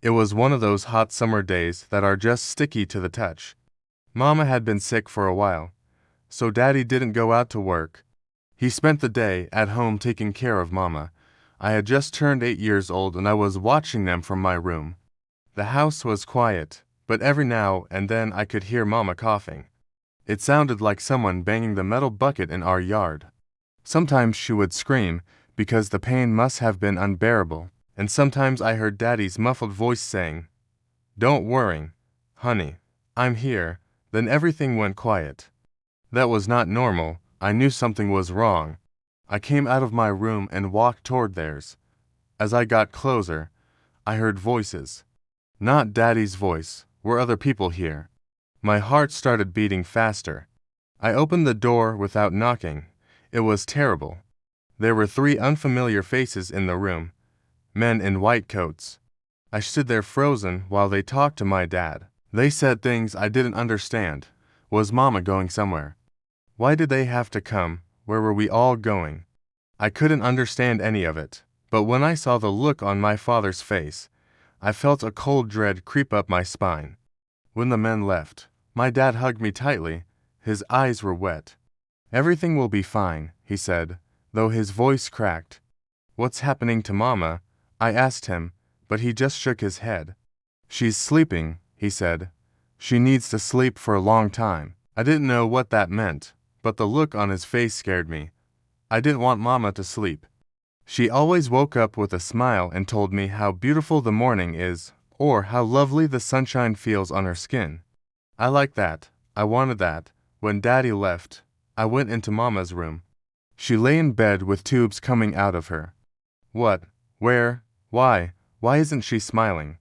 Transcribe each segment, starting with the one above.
It was one of those hot summer days that are just sticky to the touch. Mama had been sick for a while, so Daddy didn't go out to work. He spent the day at home taking care of Mama. I had just turned 8 years old and I was watching them from my room. The house was quiet, but every now and then I could hear Mama coughing. It sounded like someone banging the metal bucket in our yard. Sometimes she would scream because the pain must have been unbearable, and sometimes I heard Daddy's muffled voice saying, "Don't worry, honey, I'm here." Then everything went quiet. That was not normal. I knew something was wrong. I came out of my room and walked toward theirs. As I got closer, I heard voices. Not Daddy's voice. Were other people here? My heart started beating faster. I opened the door without knocking. It was terrible. There were 3 unfamiliar faces in the room, men in white coats. I stood there frozen while they talked to my dad. They said things I didn't understand. Was Mama going somewhere? Why did they have to come? Where were we all going? I couldn't understand any of it. But when I saw the look on my father's face, I felt a cold dread creep up my spine. When the men left, my dad hugged me tightly. His eyes were wet. "Everything will be fine," he said, though his voice cracked. "What's happening to Mama?" I asked him, but he just shook his head. "She's sleeping," he said. "She needs to sleep for a long time." I didn't know what that meant, but the look on his face scared me. I didn't want Mama to sleep. She always woke up with a smile and told me how beautiful the morning is, or how lovely the sunshine feels on her skin. I liked that. I wanted that. When Daddy left, I went into Mama's room. She lay in bed with tubes coming out of her. What? Where? Why isn't she smiling?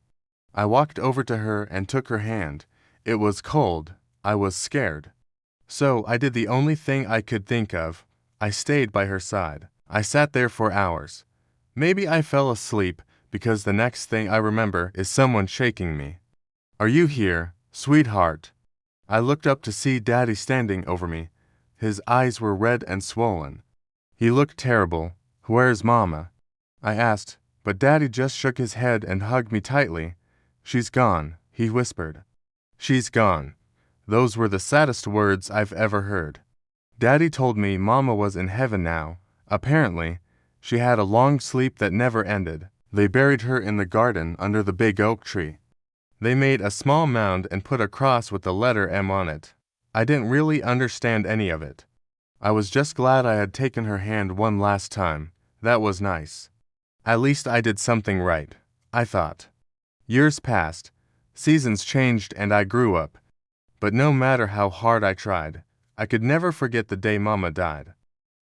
I walked over to her and took her hand. It was cold. I was scared. So I did the only thing I could think of. I stayed by her side. I sat there for hours. Maybe I fell asleep because the next thing I remember is someone shaking me. "Are you here, sweetheart?" I looked up to see Daddy standing over me. His eyes were red and swollen. He looked terrible. "Where's Mama?" I asked, but Daddy just shook his head and hugged me tightly. "She's gone," he whispered. "She's gone." Those were the saddest words I've ever heard. Daddy told me Mama was in heaven now. Apparently, she had a long sleep that never ended. They buried her in the garden under the big oak tree. They made a small mound and put a cross with the letter M on it. I didn't really understand any of it. I was just glad I had taken her hand one last time. That was nice. At least I did something right, I thought. Years passed, seasons changed, and I grew up. But no matter how hard I tried, I could never forget the day Mama died.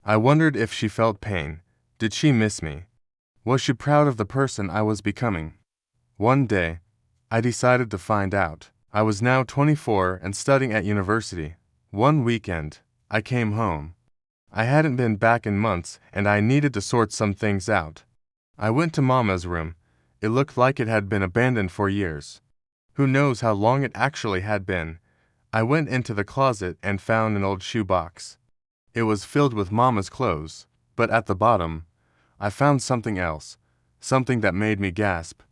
I wondered if she felt pain. Did she miss me? Was she proud of the person I was becoming? One day, I decided to find out. I was now 24 and studying at university. One weekend, I came home. I hadn't been back in months and I needed to sort some things out. I went to Mama's room. It looked like it had been abandoned for years. Who knows how long it actually had been? I went into the closet and found an old shoebox. It was filled with Mama's clothes, but at the bottom, I found something else, something that made me gasp.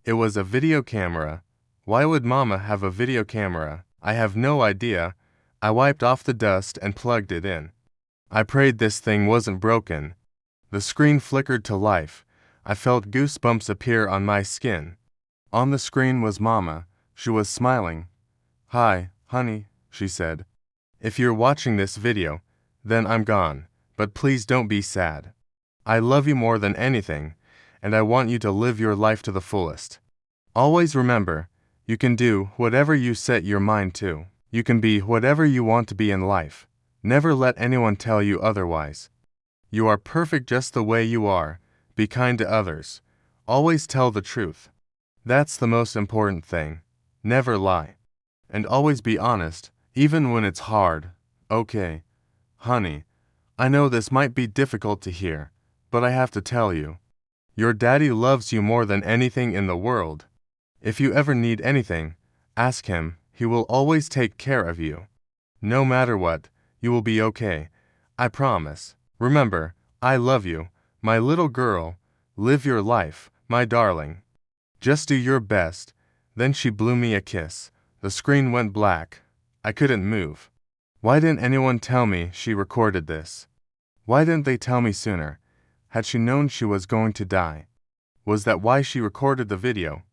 It was a video camera. Why would Mama have a video camera? I have no idea. I wiped off the dust and plugged it in. I prayed this thing wasn't broken. The screen flickered to life. I felt goosebumps appear on my skin. On the screen was Mama. She was smiling. "Hi, honey," she said. "If you're watching this video, then I'm gone, but please don't be sad. I love you more than anything, and I want you to live your life to the fullest. Always remember, you can do whatever you set your mind to. You can be whatever you want to be in life. Never let anyone tell you otherwise. You are perfect just the way you are. Be kind to others. Always tell the truth. That's the most important thing. Never lie. And always be honest, even when it's hard. Okay. Honey, I know this might be difficult to hear, but I have to tell you. Your daddy loves you more than anything in the world. If you ever need anything, ask him. He will always take care of you. No matter what, you will be okay. I promise. Remember, I love you, my little girl. Live your life, my darling. Just do your best." Then she blew me a kiss. The screen went black. I couldn't move. Why didn't anyone tell me she recorded this? Why didn't they tell me sooner? Had she known she was going to die? Was that why she recorded the video?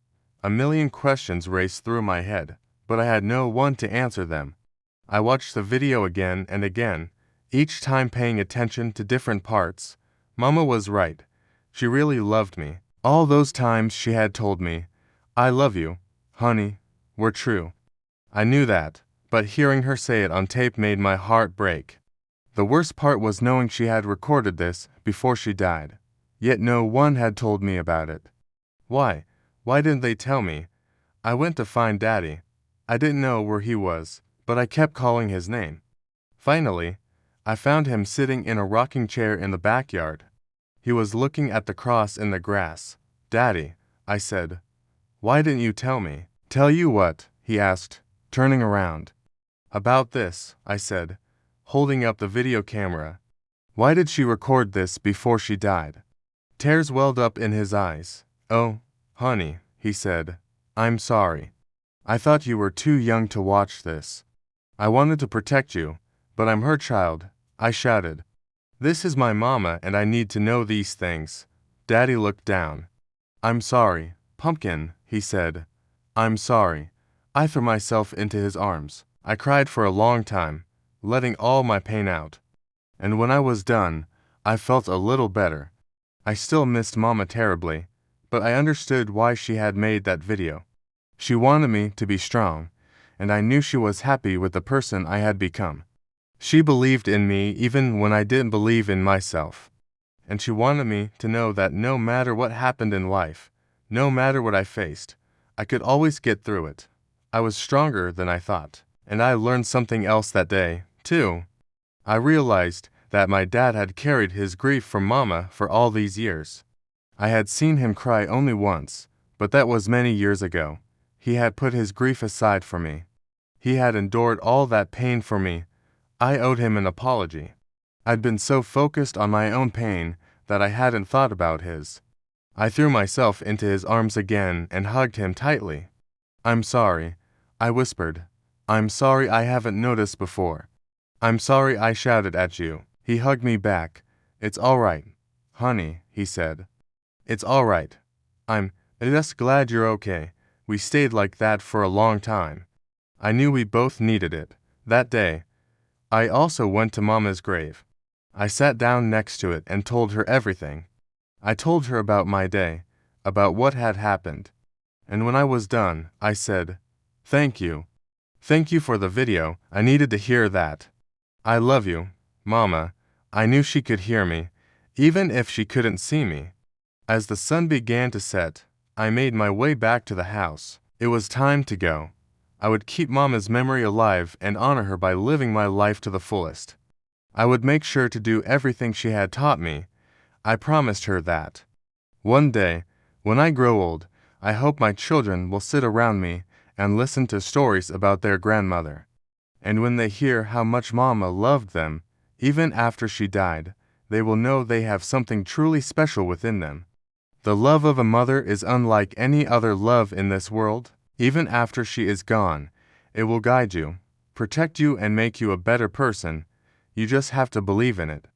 A million questions raced through my head, but I had no one to answer them. I watched the video again and again, each time paying attention to different parts. Mama was right. She really loved me. All those times she had told me, "I love you, honey," were true. I knew that, but hearing her say it on tape made my heart break. The worst part was knowing she had recorded this before she died. Yet no one had told me about it. Why? Why didn't they tell me? I went to find Daddy. I didn't know where he was, but I kept calling his name. Finally, I found him sitting in a rocking chair in the backyard. He was looking at the cross in the grass. "Daddy," I said, "why didn't you tell me?" "Tell you what?" he asked, turning around. "About this," I said, holding up the video camera. "Why did she record this before she died?" Tears welled up in his eyes. "Oh, honey," he said, "I'm sorry. I thought you were too young to watch this. I wanted to protect you, but I'm her child," I shouted. "This is my mama and I need to know these things." Daddy looked down. "I'm sorry, Pumpkin," he said. "I'm sorry." I threw myself into his arms. I cried for a long time, letting all my pain out. And when I was done, I felt a little better. I still missed Mama terribly, but I understood why she had made that video. She wanted me to be strong, and I knew she was happy with the person I had become. She believed in me even when I didn't believe in myself. And she wanted me to know that no matter what happened in life, no matter what I faced, I could always get through it. I was stronger than I thought. And I learned something else that day, too. I realized that my dad had carried his grief from Mama for all these years. I had seen him cry only once, but that was many years ago. He had put his grief aside for me. He had endured all that pain for me. I owed him an apology. I'd been so focused on my own pain that I hadn't thought about his. I threw myself into his arms again and hugged him tightly. "I'm sorry," I whispered. "I'm sorry I haven't noticed before. I'm sorry I shouted at you." He hugged me back. "It's all right, honey," he said. "It's all right. I'm just glad you're okay." We stayed like that for a long time. I knew we both needed it. That day, I also went to Mama's grave. I sat down next to it and told her everything. I told her about my day, about what had happened. And when I was done, I said, "Thank you. Thank you for the video. I needed to hear that. I love you, Mama." I knew she could hear me, even if she couldn't see me. As the sun began to set, I made my way back to the house. It was time to go. I would keep Mama's memory alive and honor her by living my life to the fullest. I would make sure to do everything she had taught me. I promised her that. One day, when I grow old, I hope my children will sit around me and listen to stories about their grandmother. And when they hear how much Mama loved them, even after she died, they will know they have something truly special within them. The love of a mother is unlike any other love in this world. Even after she is gone, it will guide you, protect you, and make you a better person. You just have to believe in it.